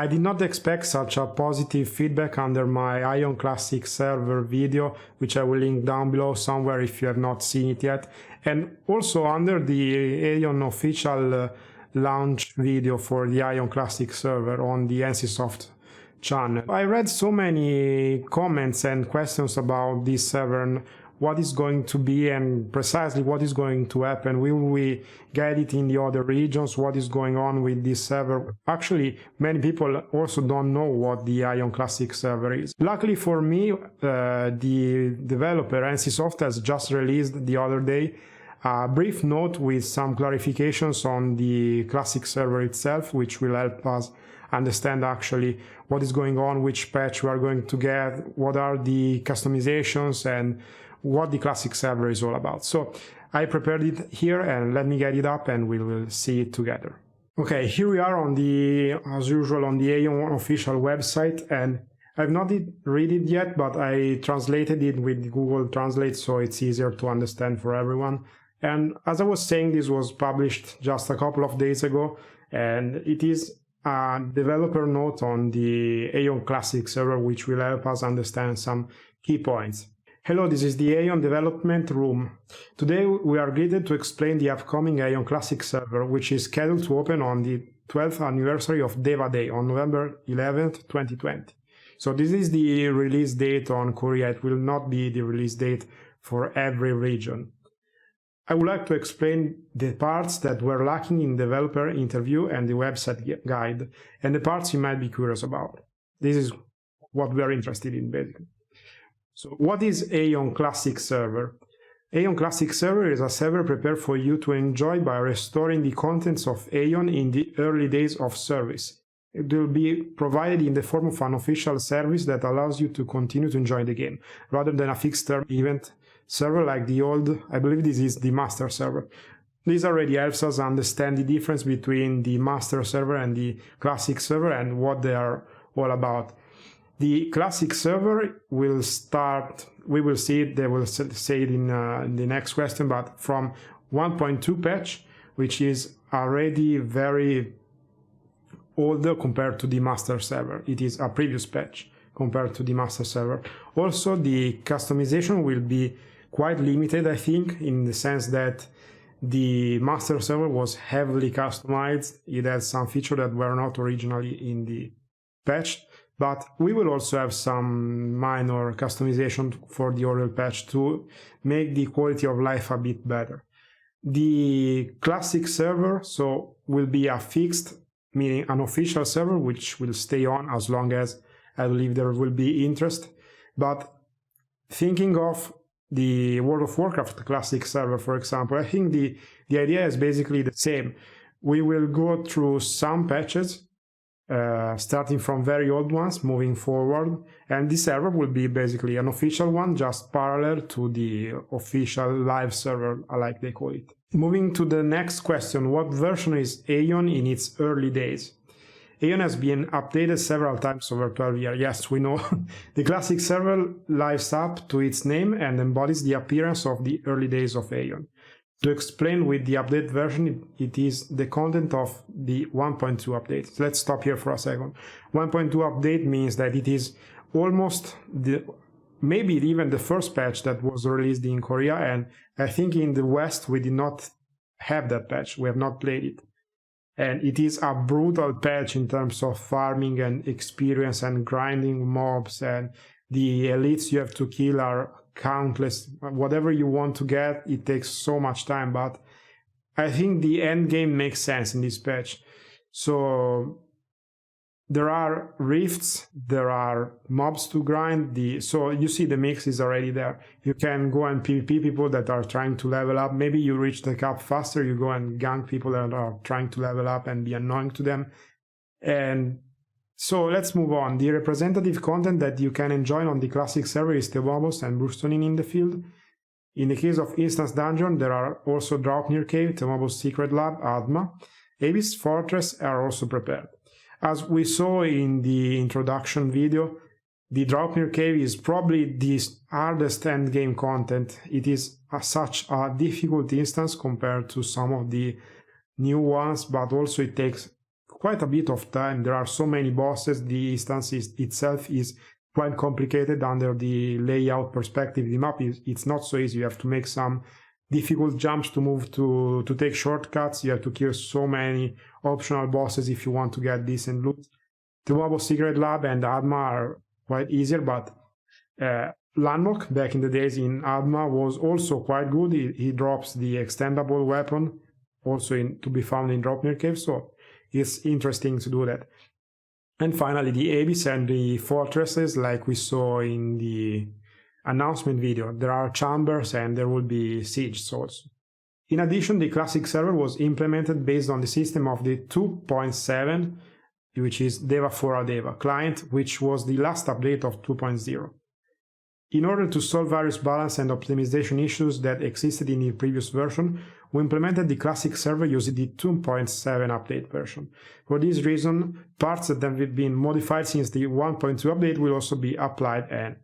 I did not expect such a positive feedback under my Aion Classic server video, which I will link down below somewhere if you have not seen it yet, and also under the Aion official launch video for the Aion Classic server on the NCSoft channel. I read so many comments and questions about this server and what is going to be and precisely what is going to happen. Will we get it in the other regions? What is going on with this server? Actually, many people also don't know what the Aion Classic server is. Luckily for me, the developer NCSoft has just released the other day a brief note with some clarifications on the Classic server itself, which will help us understand actually what is going on, which patch we are going to get, what are the customizations, and what the Classic server is all about. So I prepared it here, and let me get it up and we will see it together. Okay, here we are on the, as usual, on the Aion official website, and I've not read it yet, but I translated it with Google Translate so it's easier to understand for everyone. And as I was saying, this was published just a couple of days ago, and it is a developer note on the Aion Classic server, which will help us understand some key points. Hello, this is the Aion development room. Today we are greeted to explain the upcoming Aion Classic server, which is scheduled to open on the 12th anniversary of Deva Day on November 11th, 2020. So this is the release date on Korea. It will not be the release date for every region. I would like to explain the parts that were lacking in developer interview and the website guide, and the parts you might be curious about. This is what we are interested in, basically. So what is Aion Classic server? Aion Classic server is a server prepared for you to enjoy by restoring the contents of Aion in the early days of service. It will be provided in the form of an official service that allows you to continue to enjoy the game, rather than a fixed-term event server like the old, I believe this is the master server. This already helps us understand the difference between the master server and the classic server and what they are all about. The classic server will start, we will see it, they will say it in the next question, but from 1.2 patch, which is already very older compared to the master server. It is a previous patch compared to the master server. Also, the customization will be quite limited, I think, in the sense that the master server was heavily customized. It had some features that were not originally in the patch, but we will also have some minor customization for the Oreo patch to make the quality of life a bit better. The classic server will be a fixed, meaning an official server, which will stay on as long as I believe there will be interest. But thinking of the World of Warcraft classic server, for example, I think the idea is basically the same. We will go through some patches, starting from very old ones, moving forward, and this server will be basically an official one, just parallel to the official live server, like they call it. Moving to the next question, what version is Aion in its early days? Aion has been updated several times over 12 years. Yes, we know. The classic server lives up to its name and embodies the appearance of the early days of Aion. To explain with the update version, it is the content of the 1.2 update. Let's stop here for a second. 1.2 update means that it is almost maybe even the first patch that was released in Korea, and I think in the West we did not have that patch. We have not played it. And it is a brutal patch in terms of farming and experience and grinding mobs, and the elites you have to kill are countless. Whatever you want to get, it takes so much time, but I think the end game makes sense in this patch. So there are rifts, there are mobs to grind, so you see the mix is already there. You can go and PvP people that are trying to level up. Maybe you reach the cap faster, you go and gank people that are trying to level up and be annoying to them. And so let's move on. The representative content that you can enjoy on the classic server is Tebobos and Brustoning in the field. In the case of Instance Dungeon, there are also Draupnir Cave, Tebobos Secret Lab, Adma. Abyss Fortress are also prepared. As we saw in the introduction video, the Draupnir Cave is probably the hardest endgame content. It is such a difficult instance compared to some of the new ones, but also it takes quite a bit of time. There are so many bosses, the instance itself is quite complicated under the layout perspective. The map it's not so easy. You have to make some difficult jumps to move to take shortcuts. You have to kill so many optional bosses if you want to get decent loot. The Mob of Secret Lab and Adma are quite easier, but Landmark back in the days in Adma was also quite good. He drops the extendable weapon, also to be found in Dropnir Cave, so it's interesting to do that. And finally, the Abyss and the fortresses, like we saw in the announcement video. There are chambers and there will be sieges also. In addition, the classic server was implemented based on the system of the 2.7, which is Deva for Adeva client, which was the last update of 2.0. In order to solve various balance and optimization issues that existed in the previous version, we implemented the classic server using the 2.7 update version. For this reason, parts that have been modified since the 1.2 update will also be applied and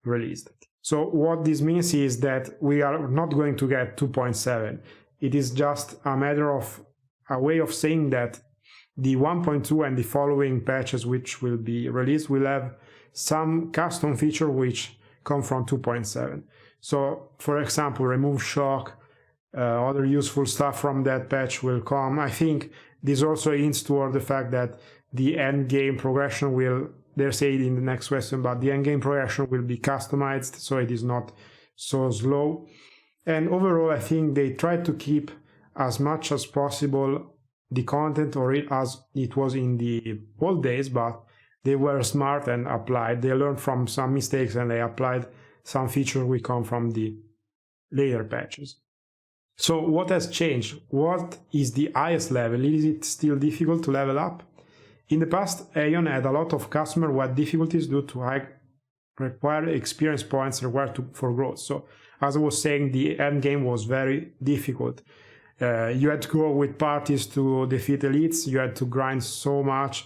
released. So what this means is that we are not going to get 2.7. It is just a matter of a way of saying that the 1.2 and the following patches which will be released will have some custom feature which come from 2.7. So, for example, remove shock, other useful stuff from that patch will come. I think this also hints toward the fact that the end game progression will, they're saying in the next question, but the end game progression will be customized, so it is not so slow. And overall, I think they tried to keep as much as possible the content or as it was in the old days, but they were smart and applied. They learned from some mistakes and they applied some features which come from the later patches. So what has changed? What is the highest level? Is it still difficult to level up? In the past, Aion had a lot of customers who had difficulties due to high required experience points required for growth. So as I was saying, the end game was very difficult. You had to go with parties to defeat elites. You had to grind so much.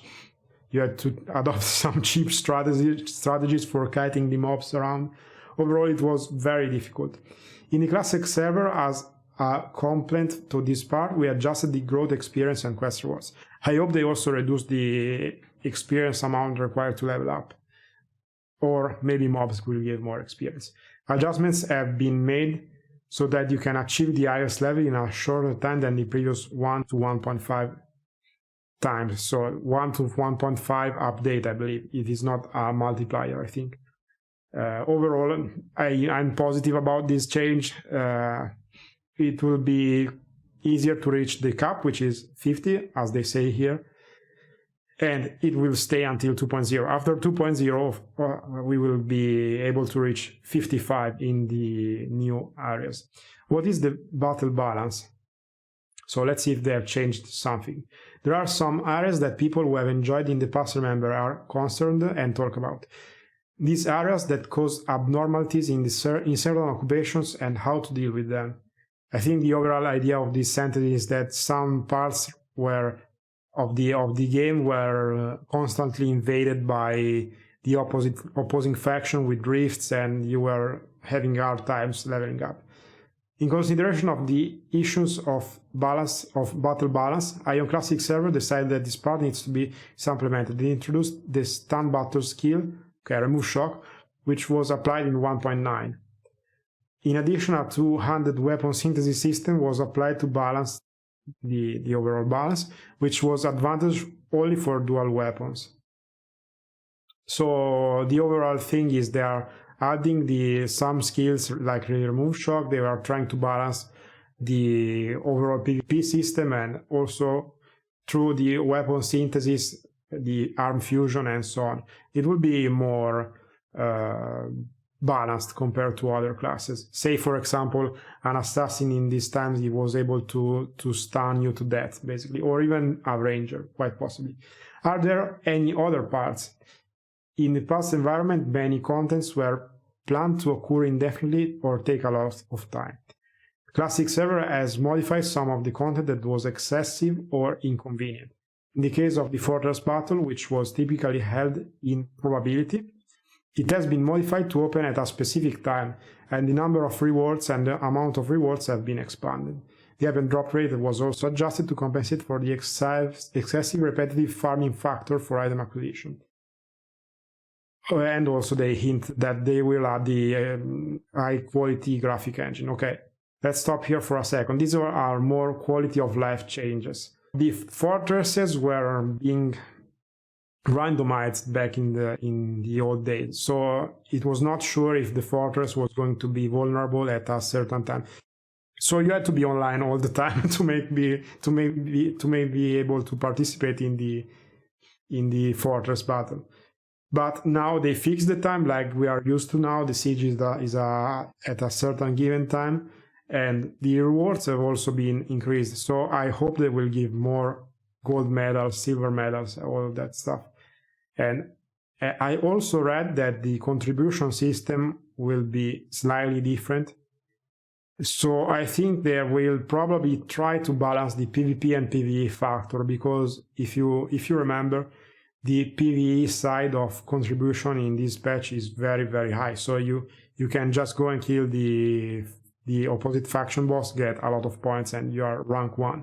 You had to adopt some cheap strategies for kiting the mobs around. Overall, it was very difficult. In the classic server, as a complement to this part, we adjusted the growth experience and quest rewards. I hope they also reduced the experience amount required to level up. Or maybe mobs will give more experience. Adjustments have been made so that you can achieve the highest level in a shorter time than the previous 1 to 1.5 times. So 1 to 1.5 update, I believe. It is not a multiplier, I think. Overall, I'm positive about this change. It will be easier to reach the cap, which is 50, as they say here. And it will stay until 2.0. After 2.0, we will be able to reach 55 in the new areas. What is the battle balance? So let's see if they have changed something. There are some areas that people who have enjoyed in the past, remember, are concerned and talk about. These areas that cause abnormalities in certain occupations and how to deal with them. I think the overall idea of this sentence is that some parts of the game were constantly invaded by the opposing faction with rifts, and you were having hard times leveling up. In consideration of the issues of battle balance, Aion Classic server decided that this part needs to be implemented. They introduced the stun battle skill, remove shock, which was applied in 1.9. In addition, a 200 weapon synthesis system was applied to balance the overall balance, which was advantage only for dual weapons. So the overall thing is they are adding some skills like remove shock. They are trying to balance the overall PvP system, and also through the weapon synthesis, the arm fusion and so on. It will be more balanced compared to other classes. Say, for example, an assassin in these times, he was able to stun you to death, basically, or even a ranger, quite possibly. Are there any other parts? In the past environment, many contents were planned to occur indefinitely or take a lot of time. Classic server has modified some of the content that was excessive or inconvenient. In the case of the Fortress Battle, which was typically held in probability, it has been modified to open at a specific time, and the number of rewards and the amount of rewards have been expanded. The event drop rate was also adjusted to compensate for the excessive repetitive farming factor for item acquisition. And also they hint that they will add the high quality graphic engine. Okay, let's stop here for a second. These are more quality of life changes. The fortresses were being randomized back in the old days, so it was not sure if the fortress was going to be vulnerable at a certain time. So you had to be online all the time to be able to participate in the fortress battle. But now they fixed the time like we are used to now. The siege is at a certain given time, and the rewards have also been increased. So I hope they will give more gold medals, silver medals, all of that stuff. And I also read that the contribution system will be slightly different. So I think they will probably try to balance the PvP and PvE factor, because if you remember, the PvE side of contribution in this patch is very, very high. So you can just go and kill the opposite faction boss, get a lot of points, and you are rank 1.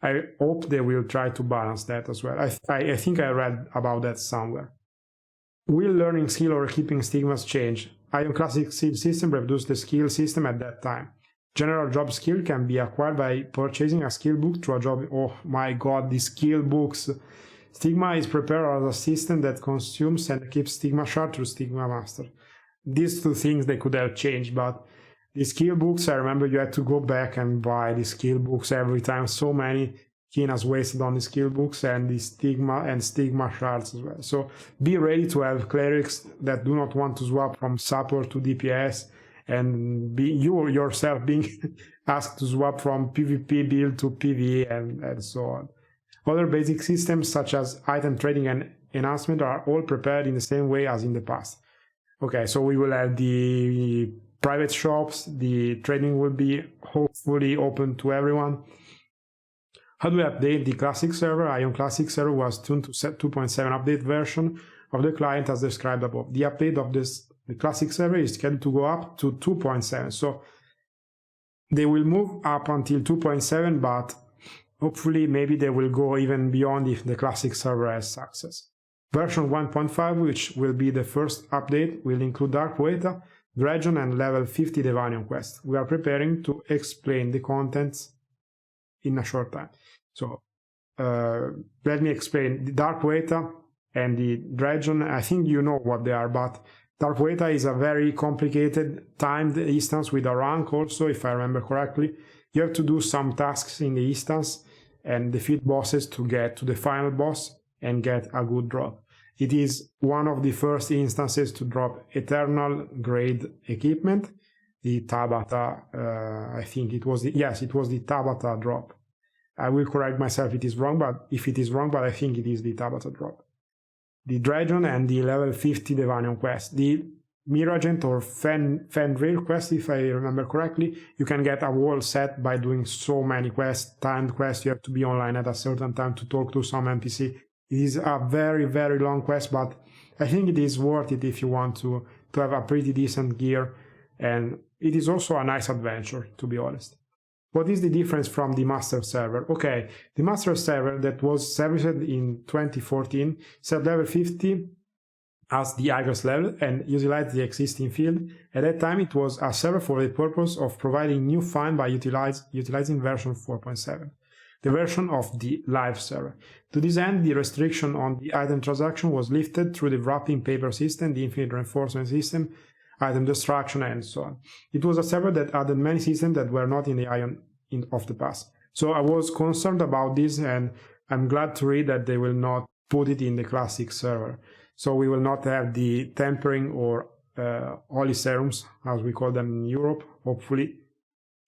I hope they will try to balance that as well. I think I read about that somewhere. Will learning skill or keeping stigmas change? Aion Classic Siege system reduced the skill system at that time. General job skill can be acquired by purchasing a skill book through a job. Oh my god, the skill books! Stigma is prepared as a system that consumes and keeps Stigma shard through Stigma Master. These two things they could have changed, but the skill books, I remember you had to go back and buy the skill books every time. So many Kinas wasted on the skill books and the Stigma shards as well. So be ready to have clerics that do not want to swap from support to DPS, and be you yourself being asked to swap from PvP build to PvE and so on. Other basic systems such as item trading and enhancement are all prepared in the same way as in the past. Okay, so we will have the private shops, the trading will be hopefully open to everyone. How do we update the classic server? Aion Classic server was tuned to 2.7 update version of the client as described above. The update of the classic server is scheduled to go up to 2.7. So they will move up until 2.7, but hopefully maybe they will go even beyond if the classic server has success. Version 1.5, which will be the first update, will include Dark Poeta, Dragon and level 50 Devanion quest. We are preparing to explain the contents in a short time. So let me explain. The Dark Poeta and the Dragon, I think you know what they are, but Dark Poeta is a very complicated timed instance with a rank also, if I remember correctly. You have to do some tasks in the instance and defeat bosses to get to the final boss and get a good drop. It is one of the first instances to drop Eternal grade equipment, the Tabata, I think it was the Tabata drop. I will correct myself if it is wrong, but I think it is the Tabata drop. The Dragon and the level 50 Devanion quest. The Miragent or Fenrir quest, if I remember correctly, you can get a wall set by doing so many quests, timed quests. You have to be online at a certain time to talk to some NPC. It is a very, very long quest, but I think it is worth it if you want to have a pretty decent gear, and it is also a nice adventure, to be honest. What is the difference from the master server? Okay, the master server that was serviced in 2014 set level 50 as the highest level and utilized the existing field. At that time, it was a server for the purpose of providing new find by utilizing version 4.7, the version of the live server. To this end, the restriction on the item transaction was lifted through the wrapping paper system, the infinite reinforcement system, item destruction, and so on. It was a server that added many systems that were not in the Aion of the past. So I was concerned about this, and I'm glad to read that they will not put it in the classic server. So we will not have the tempering or holy serums, as we call them in Europe, hopefully,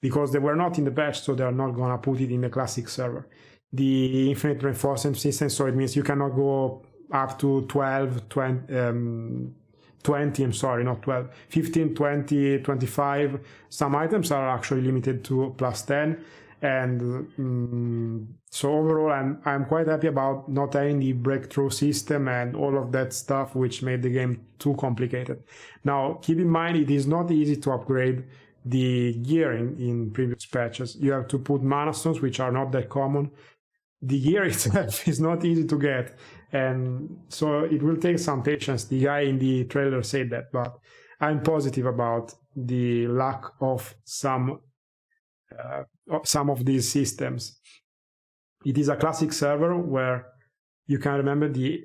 because they were not in the patch, so they are not gonna put it in the classic server. The infinite reinforcement system, so it means you cannot go up to 15, 20, 25. Some items are actually limited to +10. And so overall, I'm quite happy about not having the breakthrough system and all of that stuff, which made the game too complicated. Now, keep in mind, it is not easy to upgrade the gear in previous patches. You have to put mana stones, which are not that common. The gear itself is not easy to get, and so it will take some patience. The guy in the trailer said that, but I'm positive about the lack of some of these systems. It is a classic server where you can remember the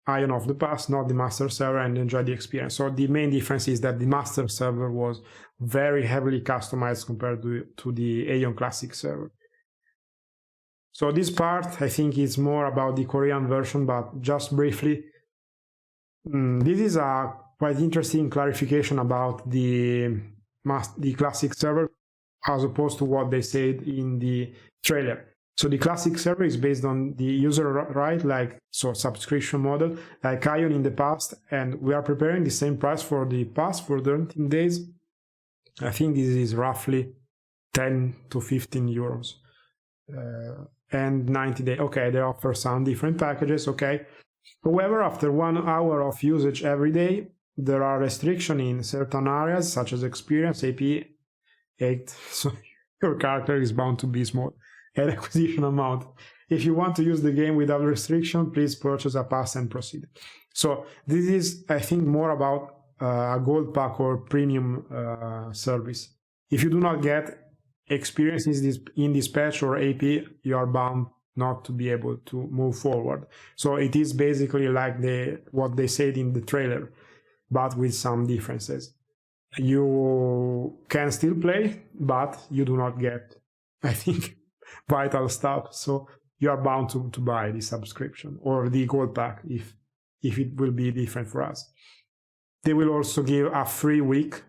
Aion of the past, not the master server, and enjoy the experience. So the main difference is that the master server was very heavily customized compared to the Aion classic server. So this part, I think, is more about the Korean version, but just briefly, this is a quite interesting clarification about the classic server as opposed to what they said in the trailer. So the classic server is based on the user right, subscription model, like Aion in the past, and we are preparing the same price for the pass for the 13 days. I think this is roughly 10 to 15 euros. And 90 days. Okay, they offer some different packages, okay. However, after 1 hour of usage every day, there are restrictions in certain areas, such as experience, AP 8, so your character is bound to be small, and acquisition amount. If you want to use the game without restriction, please purchase a pass and proceed. So this is, I think, more about a gold pack or premium service. If you do not get experiences in this patch or AP, you are bound not to be able to move forward. So it is basically like what they said in the trailer, but with some differences. You can still play, but you do not get, I think, vital stuff. So you are bound to buy the subscription or the gold pack if it will be different for us. They will also give a free week,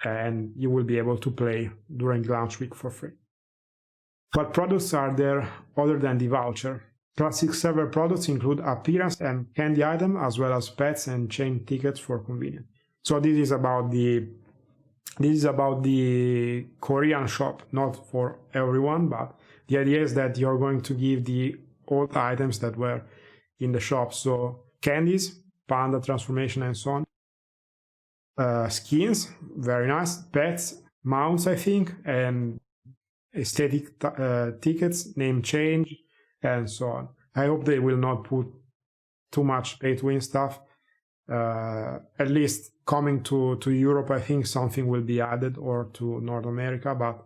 and you will be able to play during launch week for free. What products are there other than the voucher? Classic server products include appearance and candy item, as well as pets and chain tickets for convenience. So this is about the Korean shop, not for everyone, but the idea is that you're going to give the old items that were in the shop. So candies, panda transformation, and so on. Skins, very nice. Pets, mounts, I think, and aesthetic tickets, name change, and so on. I hope they will not put too much pay-to-win stuff. At least coming to Europe, I think something will be added, or to North America, but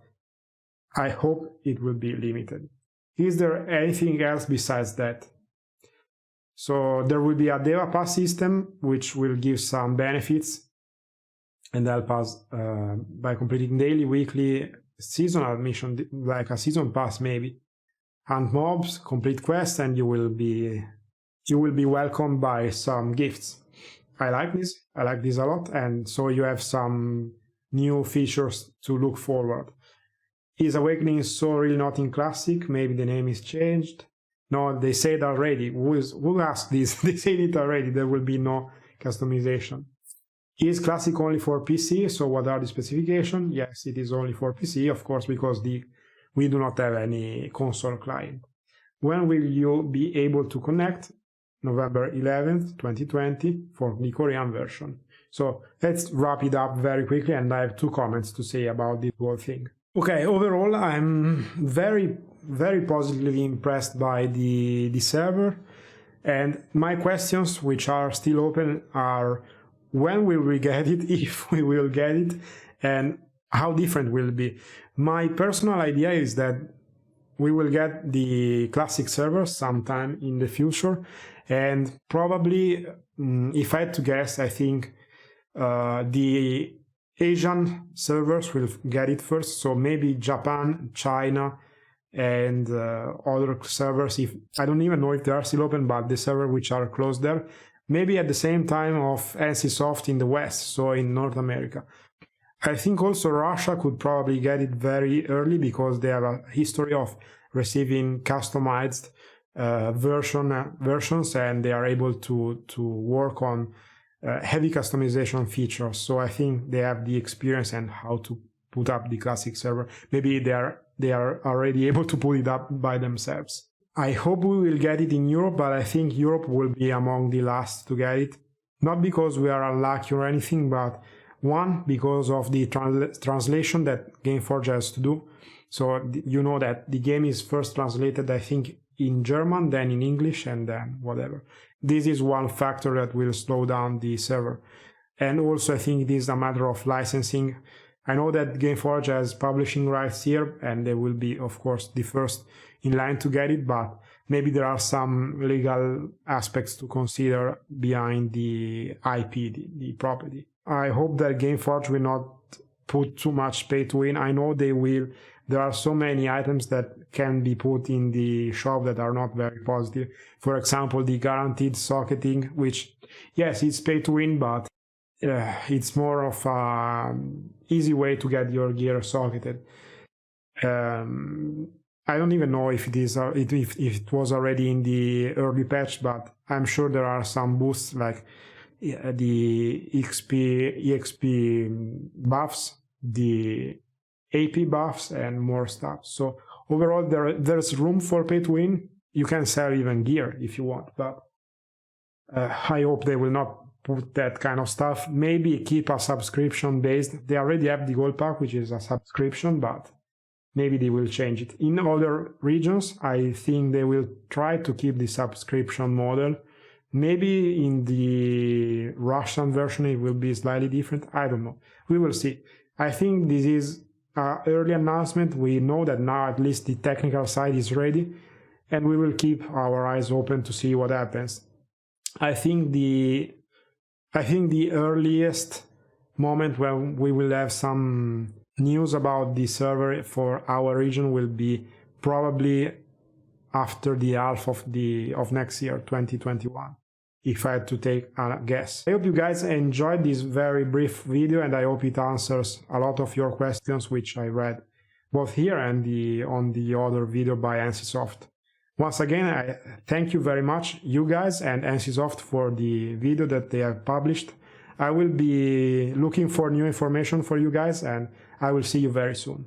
I hope it will be limited. Is there anything else besides that? So there will be a Deva Pass system, which will give some benefits and help us by completing daily, weekly, seasonal mission, like a season pass maybe. Hunt mobs, complete quests, and you will be welcomed by some gifts. I like this a lot, and so you have some new features to look forward. Is Awakening so really not in Classic? Maybe the name is changed. No, they said already. Who asked this? They said it already. There will be no customization. Is Classic only for PC? So what are the specifications? Yes, it is only for PC, of course, because we do not have any console client. When will you be able to connect? November 11th, 2020 for the Korean version. So let's wrap it up very quickly, and I have 2 comments to say about this whole thing. Okay, overall, I'm very, very positively impressed by the server, and my questions, which are still open, are: when will we get it, if we will get it, and how different will it be? My personal idea is that we will get the classic server sometime in the future, and probably, if I had to guess, I think the Asian servers will get it first, so maybe Japan, China, and other servers, if I don't even know if they are still open, but the servers which are closed there, maybe at the same time of NCSoft in the West, so in North America. I think also Russia could probably get it very early, because they have a history of receiving customized versions, and they are able to work on heavy customization features. So I think they have the experience and how to put up the classic server. Maybe they are already able to put it up by themselves. I hope we will get it in Europe, but I think Europe will be among the last to get it. Not because we are unlucky or anything, but One, because of the translation that Gameforge has to do. So you know that the game is first translated, I think, in German, then in English, and then whatever. This is one factor that will slow down the server. And also I think it is a matter of licensing. I know that Gameforge has publishing rights here, and they will be, of course, the first in line to get it, but maybe there are some legal aspects to consider behind the IP, the property. I hope that Gameforge will not put too much pay to win. I know they will. There are so many items that can be put in the shop that are not very positive. For example, the guaranteed socketing, which, yes, it's pay to win, but it's more of an easy way to get your gear socketed. I don't even know if it is if it was already in the early patch, but I'm sure there are some boosts like the EXP buffs, the AP buffs, and more stuff. So overall, there's room for pay to win. You can sell even gear if you want, but I hope they will not put that kind of stuff. Maybe keep a subscription based. They already have the gold pack, which is a subscription, but maybe they will change it. In other regions, I think they will try to keep the subscription model. Maybe in the Russian version it will be slightly different. I don't know. We will see. I think this is an early announcement. We know that now at least the technical side is ready, and we will keep our eyes open to see what happens. I think the earliest moment when we will have some news about the server for our region will be probably after the half of next year, 2021, if I had to take a guess. I hope you guys enjoyed this very brief video, and I hope it answers a lot of your questions, which I read both here and on the other video by NCSoft. Once again, I thank you very much, you guys and NCSoft, for the video that they have published. I will be looking for new information for you guys, and I will see you very soon.